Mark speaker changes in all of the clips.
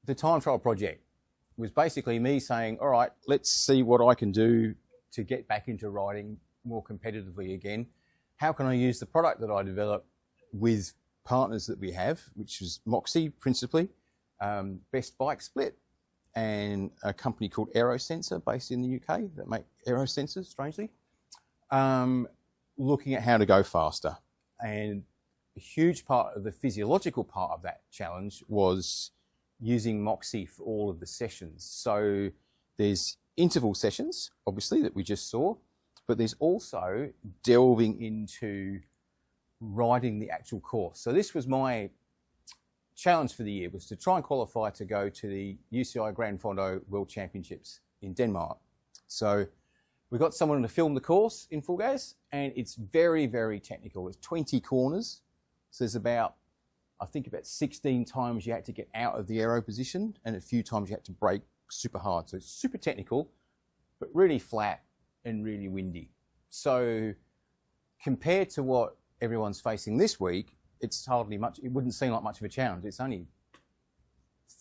Speaker 1: the time trial project was basically me saying, all right, let's see what I can do to get back into riding more competitively again. How can I use the product that I developed with partners that we have, which is Moxy principally, Best Bike Split, and a company called Aero based in the UK that make Aero sensors, strangely, looking at how to go faster. And a huge part of the physiological part of that challenge was using Moxy for all of the sessions. So there's interval sessions, obviously, that we just saw, but there's also delving into riding the actual course. So this was my challenge for the year, was to try and qualify to go to the UCI Grand Fondo World Championships in Denmark. So we got someone to film the course in FulGaz, and it's very, very technical. It's 20 corners. So there's about, I think about 16 times you had to get out of the aero position, and a few times you had to brake super hard. So it's super technical, but really flat and really windy. So compared to what everyone's facing this week, it's hardly much. It wouldn't seem like much of a challenge. It's only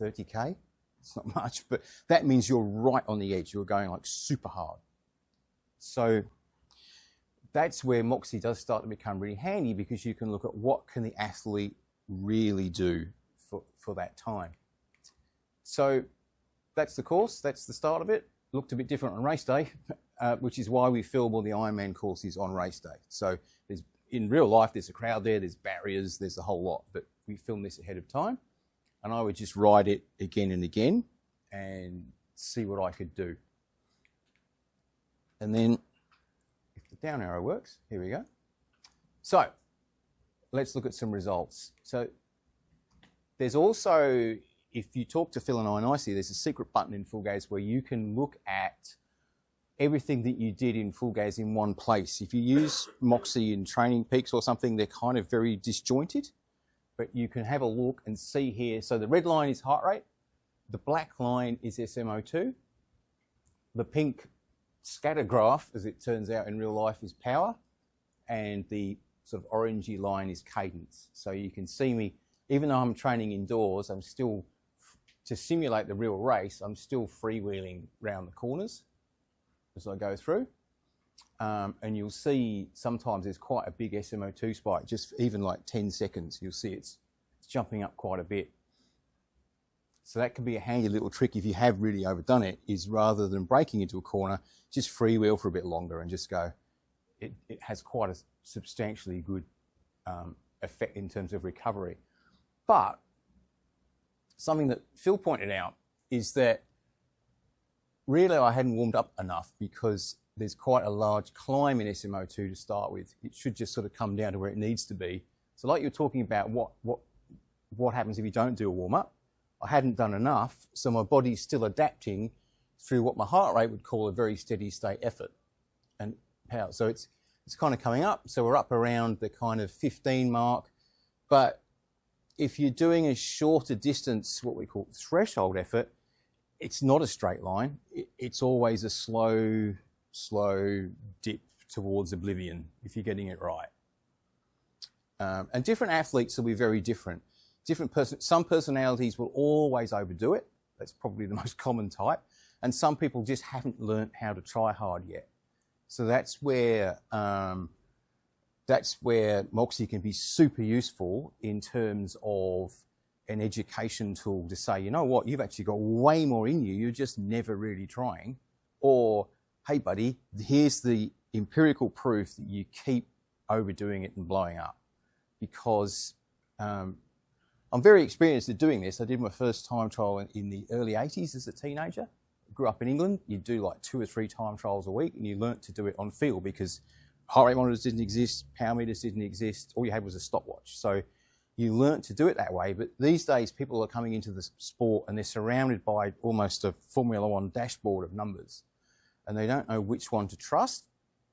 Speaker 1: 30k. It's not much, but that means you're right on the edge. You're going like super hard. So that's where Moxy does start to become really handy, because you can look at what can the athlete really do for that time. So that's the course. That's the start of it. Looked a bit different on race day, which is why we film all the Ironman courses on race day. So there's, in real life, there's a crowd there, there's barriers, there's a whole lot, but we film this ahead of time, and I would just ride it again and again and see what I could do. And then, if the down arrow works, here we go. So let's look at some results. So there's also, if you talk to Phil and I nicely, there's a secret button in FulGaz where you can look at everything that you did in FulGaz in one place. If you use Moxy in Training Peaks or something, they're kind of very disjointed, but you can have a look and see here. So the red line is heart rate, the black line is SMO2, the pink scatter graph, as it turns out in real life, is power, and the sort of orangey line is cadence. So you can see me, even though I'm training indoors, I'm still, to simulate the real race, I'm still freewheeling round the corners as I go through. And you'll see sometimes there's quite a big SMO2 spike, just even like 10 seconds, you'll see it's jumping up quite a bit. So that can be a handy little trick if you have really overdone it, is rather than braking into a corner, just freewheel for a bit longer and just go. It has quite a substantially good effect in terms of recovery. But something that Phil pointed out is that really I hadn't warmed up enough, because there's quite a large climb in SMO2 to start with. It should just sort of come down to where it needs to be. So like you're talking about what happens if you don't do a warm-up, I hadn't done enough, so my body's still adapting through what my heart rate would call a very steady state effort and power. So it's kind of coming up. So we're up around the kind of 15 mark. But if you're doing a shorter distance, what we call threshold effort, it's not a straight line. It's always a slow dip towards oblivion if you're getting it right. And different athletes will be very different. Some personalities will always overdo it. That's probably the most common type. And some people just haven't learnt how to try hard yet. So that's where Moxy can be super useful in terms of an education tool to say, you know what, you've actually got way more in you, you're just never really trying. Or, hey buddy, here's the empirical proof that you keep overdoing it and blowing up. Because I'm very experienced at doing this. I did my first time trial in the early 80s as a teenager. Grew up in England. You do like 2 or 3 time trials a week, and you learnt to do it on field because heart rate monitors didn't exist, power meters didn't exist. All you had was a stopwatch. So you learnt to do it that way. But these days, people are coming into the sport and they're surrounded by almost a Formula One dashboard of numbers, and they don't know which one to trust.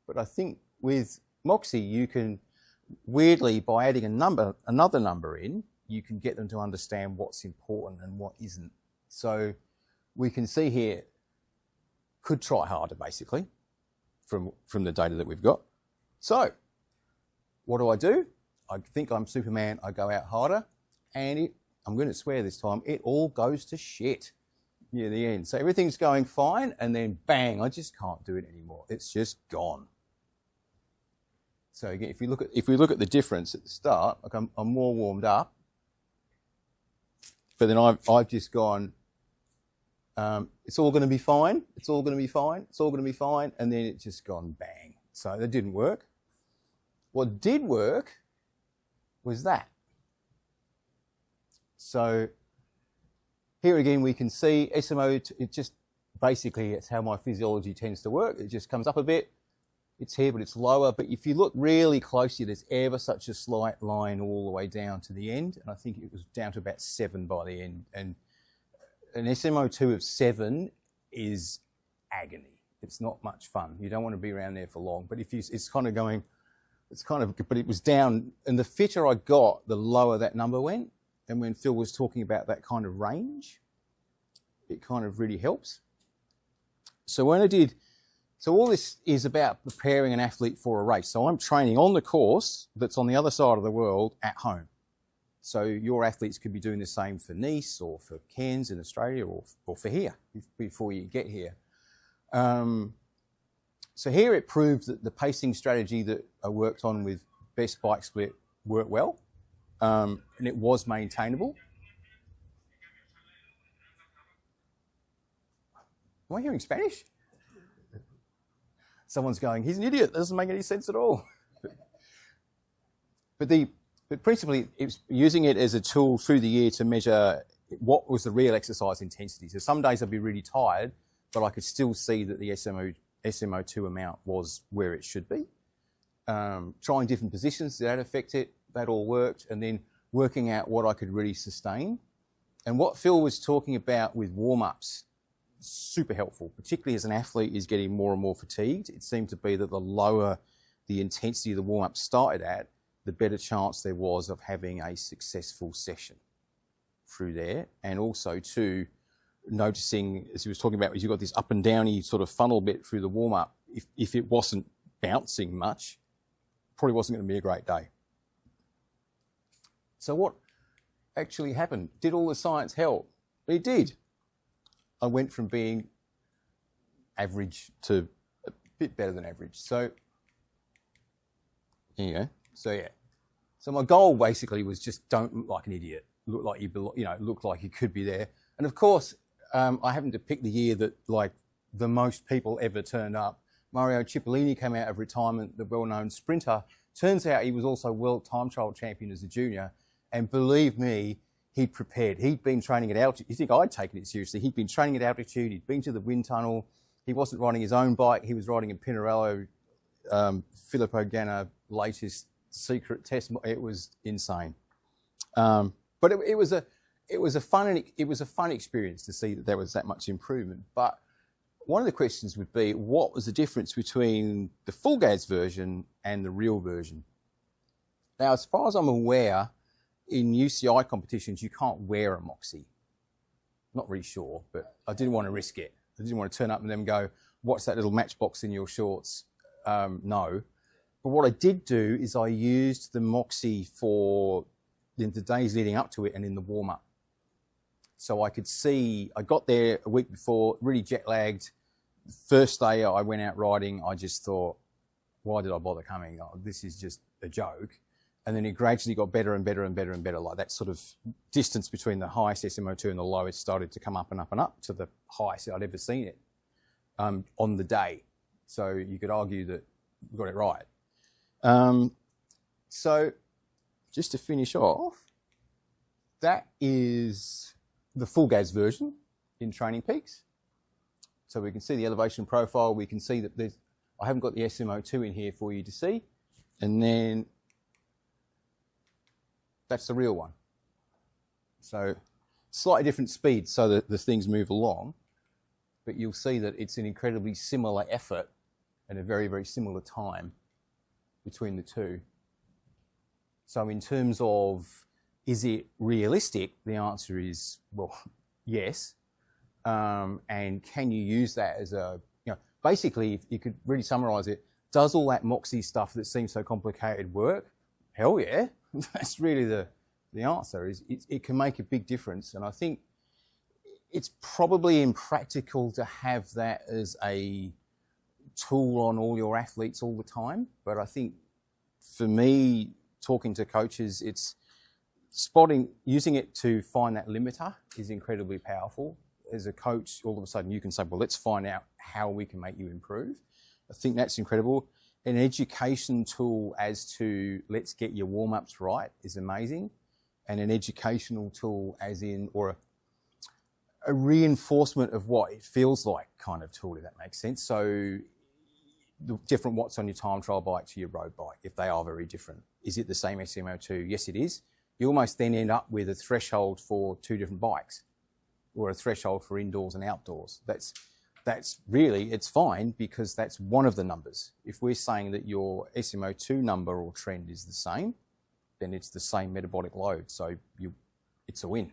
Speaker 1: But I think with Moxy, you can, weirdly, by adding another number in, you can get them to understand what's important and what isn't. So we can see here, could try harder, basically, from the data that we've got. So what do? I think I'm Superman, I go out harder, and I'm going to swear this time, it all goes to shit near the end. So everything's going fine, and then bang, I just can't do it anymore. It's just gone. So again, if we look at the difference at the start, like I'm more warmed up, but then I've just gone, it's all going to be fine, it's all going to be fine, it's all going to be fine, and then it's just gone bang. So that didn't work. What did work was that. So here again we can see SMO, it just basically it's how my physiology tends to work. It just comes up a bit, it's here but it's lower, but if you look really closely there's ever such a slight line all the way down to the end, and I think it was down to about 7 by the end, and an SMO2 of 7 is agony. It's not much fun. You don't want to be around there for long, but if you, it's kind of going, but it was down, and the fitter I got, the lower that number went. And when Phil was talking about that kind of range, it kind of really helps. So all this is about preparing an athlete for a race. So I'm training on the course that's on the other side of the world at home. So your athletes could be doing the same for Nice or for Cairns in Australia or for here before you get here. So here it proved that the pacing strategy that I worked on with Best Bike Split worked well. And it was maintainable. Am I hearing Spanish? Someone's going, he's an idiot, that doesn't make any sense at all. But principally, it's using it as a tool through the year to measure what was the real exercise intensity. So some days I'd be really tired, but I could still see that the SMO2 amount was where it should be. Trying different positions, did that affect it? That all worked, and then working out what I could really sustain. And what Phil was talking about with warm-ups, super helpful, particularly as an athlete is getting more and more fatigued. It seemed to be that the lower the intensity of the warm-up started at, the better chance there was of having a successful session through there. And also too, noticing, as he was talking about, you've got this up and downy sort of funnel bit through the warm-up. If it wasn't bouncing much, probably wasn't going to be a great day. So what actually happened? Did all the science help? It did. I went from being average to a bit better than average. So, there you go. So yeah. So my goal basically was just don't look like an idiot. Look like look like you could be there. And of course, I happened to pick the year that like the most people ever turned up. Mario Cipollini came out of retirement, the well-known sprinter. Turns out he was also world time trial champion as a junior. And believe me, he'd prepared. He'd been training at altitude. You think I'd taken it seriously? He'd been training at altitude. He'd been to the wind tunnel. He wasn't riding his own bike. He was riding in Pinarello, Filippo Ganna, latest secret test. It was insane. But it was a fun experience to see that there was that much improvement. But one of the questions would be, what was the difference between the FulGaz version and the real version? Now, as far as I'm aware, in UCI competitions, you can't wear a Moxy. Not really sure, but I didn't want to risk it. I didn't want to turn up and then go, what's that little matchbox in your shorts? No. But what I did do is I used the Moxy for the days leading up to it and in the warm-up. So I could see, I got there a week before, really jet-lagged. The first day I went out riding, I just thought, why did I bother coming? Oh, this is just a joke. And then it gradually got better and better and better and better. Like that sort of distance between the highest SMO2 and the lowest started to come up and up and up to the highest I'd ever seen it on the day. So you could argue that we got it right. So just to finish off, that is the FulGaz version in Training Peaks. So we can see the elevation profile. We can see that I haven't got the SMO2 in here for you to see. And then that's the real one. So slightly different speed so that the things move along, but you'll see that it's an incredibly similar effort and a very, very similar time between the two. So in terms of, is it realistic? The answer is, well, yes. And can you use that as a, basically, if you could really summarize it, does all that Moxy stuff that seems so complicated work? Hell yeah. That's really the answer is it can make a big difference. And I think it's probably impractical to have that as a tool on all your athletes all the time. But I think for me, talking to coaches, it's using it to find that limiter is incredibly powerful. As a coach, all of a sudden you can say, well, let's find out how we can make you improve. I think that's incredible. An education tool as to let's get your warm-ups right is amazing. And an educational tool as in, or a reinforcement of what it feels like kind of tool, if that makes sense. So the different watts on your time trial bike to your road bike, if they are very different. Is it the same SMO2? Yes, it is. You almost then end up with a threshold for two different bikes, or a threshold for indoors and outdoors. That's really, it's fine because that's one of the numbers. If we're saying that your SMO2 number or trend is the same, then it's the same metabolic load. So it's a win.